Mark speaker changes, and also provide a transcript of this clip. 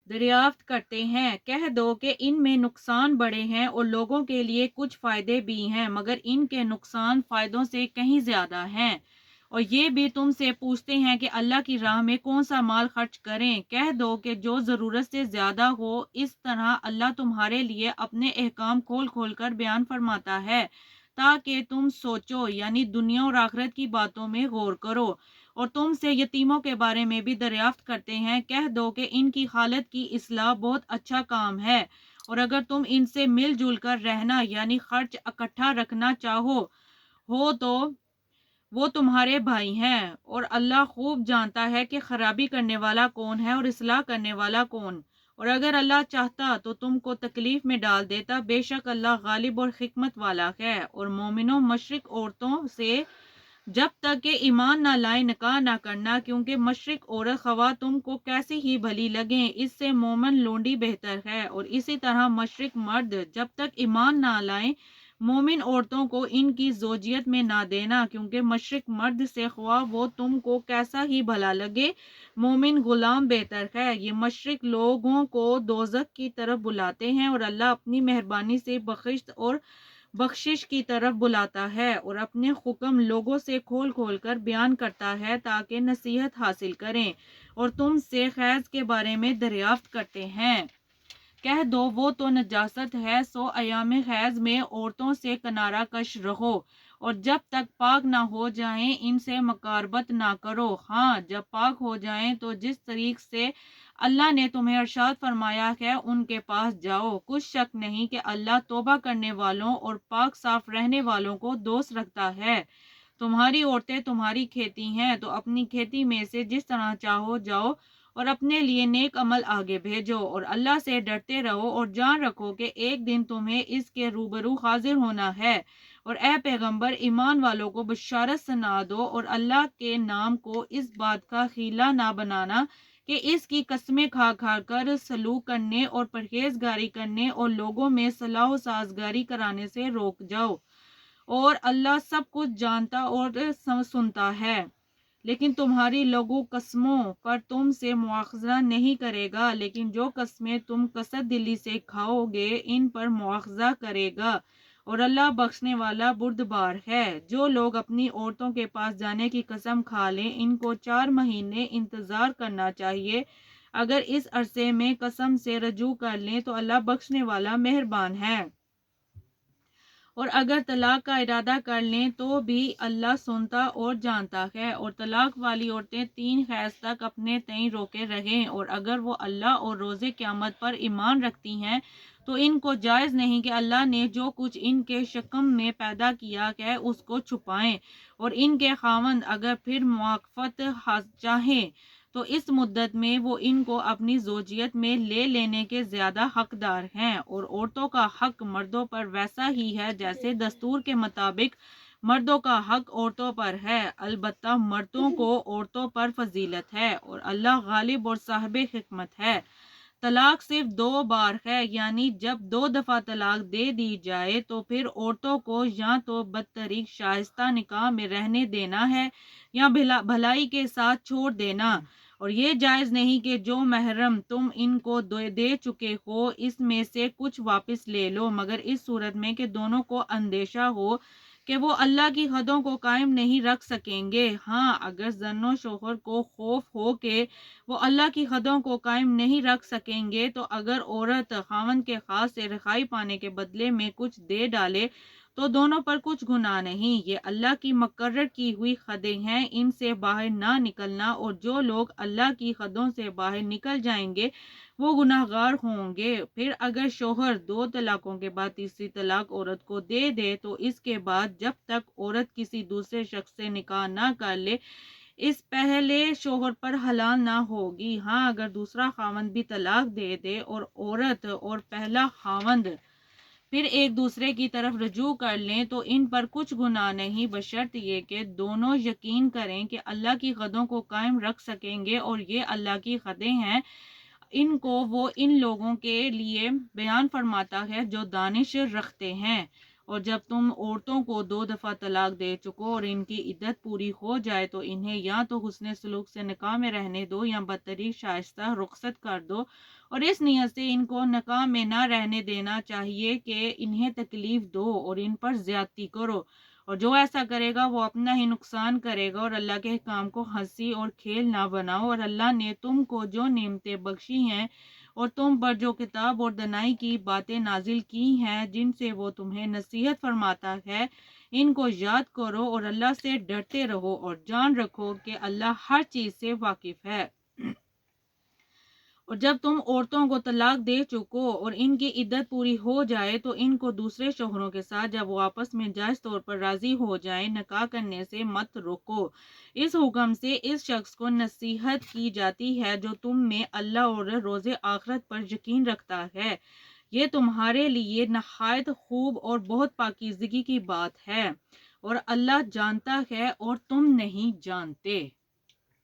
Speaker 1: दरियाफ्त करते हैं। कह दो कि इनमें नुकसान बड़े हैं और लोगों के लिए कुछ फ़ायदे भी हैं, मगर इनके नुकसान फ़ायदों से कहीं ज़्यादा हैं। और ये भी तुमसे पूछते हैं कि अल्लाह की राह में कौन सा माल खर्च करें। कह दो कि जो ज़रूरत से ज़्यादा हो। इस तरह अल्लाह तुम्हारे लिए अपने अहकाम खोल खोल कर बयान फरमाता है ताकि तुम सोचो, यानी दुनिया और आखिरत की बातों में गौर करो। और तुमसे यतीमों के बारे में भी दरियाफ्त करते हैं। कह दो कि इनकी हालत की इस्लाह बहुत अच्छा काम है, और अगर तुम इनसे मिलजुल कर रहना यानी खर्च इकट्ठा रखना चाहो हो तो वो तुम्हारे भाई हैं। और अल्लाह खूब जानता है कि खराबी करने वाला कौन है और इस्लाह करने वाला कौन। और अगर अल्लाह चाहता तो तुमको तकलीफ में डाल देता। बेशक अल्लाह गालिब और हिकमत वाला है। और मोमिनों, मशरिक औरतों से जब तक कि ईमान ना लाए निकाह ना करना, क्योंकि मशरिक औरत खवा तुमको कैसी ही भली लगे, इससे मोमन लोंडी बेहतर है। और इसी तरह मशरिक मर्द जब तक ईमान ना लाए मोमिन औरतों को इनकी जोजियत में ना देना, क्योंकि मशरिक मर्द से ख्वा वो तुमको कैसा ही भला लगे, मोमिन गुलाम बेहतर है। ये मशरिक लोगों को दोजक की तरफ बुलाते हैं, और अल्लाह अपनी मेहरबानी से बख्शिश की तरफ बुलाता है और अपने हुक्म लोगों से खोल खोल कर बयान करता है ताकि नसीहत हासिल करें। और तुमसे खैज के बारे में दरियाफ्त करते हैं। कह दो वो तो नजासत है, सो अयाम खैज में औरतों से किनारा कश रहो, और जब तक पाक ना हो जाएं इनसे मकारबत ना करो। हाँ, जब पाक हो जाएं तो जिस तरीक से अल्लाह ने तुम्हें अरशाद फरमाया है उनके पास जाओ। कुछ शक नहीं कि अल्लाह तौबा करने वालों और पाक साफ रहने वालों को दोस्त रखता है। तुम्हारी औरतें तुम्हारी खेती हैं, तो अपनी खेती में से जिस तरह चाहो जाओ और अपने लिए नेक अमल आगे भेजो। और अल्लाह से डरते रहो और जान रखो कि एक दिन तुम्हें इसके रूबरू हाजिर होना है। और ए पैगंबर, ईमान वालों को बशारत सुना दो और अल्लाह के नाम को इस बात का खीला ना बनाना कि इसकी कस्में खा खा कर सलूक करने और परहेजगारी करने और लोगों में सलाह साजगारी कराने से रोक जाओ। और अल्लाह सब कुछ जानता और सुनता है। लेकिन तुम्हारी लघु कस्मों पर तुमसे मुआखजा नहीं करेगा, लेकिन जो कस्में तुम कसद दिली से खाओगे इन पर मुआखजा करेगा। और अल्लाह बख्शने वाला बुर्दबार है। जो लोग अपनी औरतों के पास जाने की कसम खा लें इनको 4 महीने इंतजार करना चाहिए। अगर इस अरसे में कसम से रजू कर लें तो अल्लाह बख्शने वाला मेहरबान है। और अगर तलाक का इरादा कर लें तो भी अल्लाह सुनता और जानता है। और तलाक वाली औरतें 3 हैज तक अपने तय रोके रहें, और अगर वो अल्लाह और रोज़े क़यामत पर ईमान रखती हैं तो इनको जायज़ नहीं कि अल्लाह ने जो कुछ इनके शकम में पैदा किया है उसको छुपाएं। और इनके खावंद अगर फिर मुआफ़त चाहें तो इस मुद्दत में वो इनको अपनी जोजियत में ले लेने के ज्यादा हकदार हैं। और औरतों का हक मर्दों पर वैसा ही है जैसे दस्तूर के मुताबिक मर्दों का हक औरतों पर है, अलबत्ता मर्दों को औरतों पर फजीलत है। और अल्लाह गालिब और साहिब हिकमत है। तलाक सिर्फ 2 बार है, यानी जब 2 दफा तलाक दे दी जाए तो फिर औरतों को या तो बदतरीक शाइस्ता निकाह में रहने देना है या भलाई के साथ छोड़ देना। और ये जायज़ नहीं कि जो महरम तुम इनको दे चुके हो इसमें से कुछ वापस ले लो, मगर इस सूरत में कि दोनों को अंदेशा हो कि वो अल्लाह की हदों को कायम नहीं रख सकेंगे। हाँ, अगर जन्नो शोहर को खौफ हो कि वो अल्लाह की हदों को कायम नहीं रख सकेंगे, तो अगर औरत खावंद के खास से रिहाई पाने के बदले में कुछ दे डाले तो दोनों पर कुछ गुनाह नहीं। ये अल्लाह की मुकर्रर की हुई हदें हैं, इनसे बाहर ना निकलना। और जो लोग अल्लाह की हदों से बाहर निकल जाएंगे वो गुनाहगार होंगे। फिर अगर शोहर 2 तलाकों के बाद तीसरी तलाक औरत को दे दे तो इसके बाद जब तक औरत किसी दूसरे शख्स से निकाह ना कर ले इस पहले शोहर पर हलाल ना होगी। हाँ, अगर दूसरा खावंद भी तलाक दे दे और औरत और पहला खावंद फिर एक दूसरे की तरफ रजू कर लें तो इन पर कुछ गुनाह नहीं, बशर्त ये कि दोनों यकीन करें कि अल्लाह की हदों को कायम रख सकेंगे। और ये अल्लाह की हदें हैं, इनको वो इन लोगों के लिए बयान फरमाता है जो दानिश रखते हैं। और जब तुम औरतों को 2 दफा तलाक दे चुको और इनकी इद्दत पूरी हो जाए तो इन्हें या तो हुस्न सलूक से निकाह में रहने दो या बदतरीक शाइस्ता रुखसत कर दो। اور اس نیت سے ان کو نکاح میں نہ رہنے دینا چاہیے کہ انہیں تکلیف دو اور ان پر زیادتی کرو، اور جو ایسا کرے گا وہ اپنا ہی نقصان کرے گا، اور اللہ کے حکام کو ہنسی اور کھیل نہ بناؤ۔ اور اللہ نے تم کو جو نعمتیں بخشی ہیں اور تم پر جو کتاب اور دانائی کی باتیں نازل کی ہیں جن سے وہ تمہیں نصیحت فرماتا ہے، ان کو یاد کرو اور اللہ سے ڈرتے رہو، اور جان رکھو کہ اللہ ہر چیز سے واقف ہے۔ اور جب تم عورتوں کو طلاق دے چکو اور ان کی عدت پوری ہو جائے تو ان کو دوسرے شوہروں کے ساتھ جب وہ آپس میں جائز طور پر راضی ہو جائیں نکاح کرنے سے مت روکو۔ اس حکم سے اس شخص کو نصیحت کی جاتی ہے جو تم میں اللہ اور روز آخرت پر یقین رکھتا ہے، یہ تمہارے لیے نہایت خوب اور بہت پاکیزگی کی بات ہے، اور اللہ جانتا ہے اور تم نہیں جانتے۔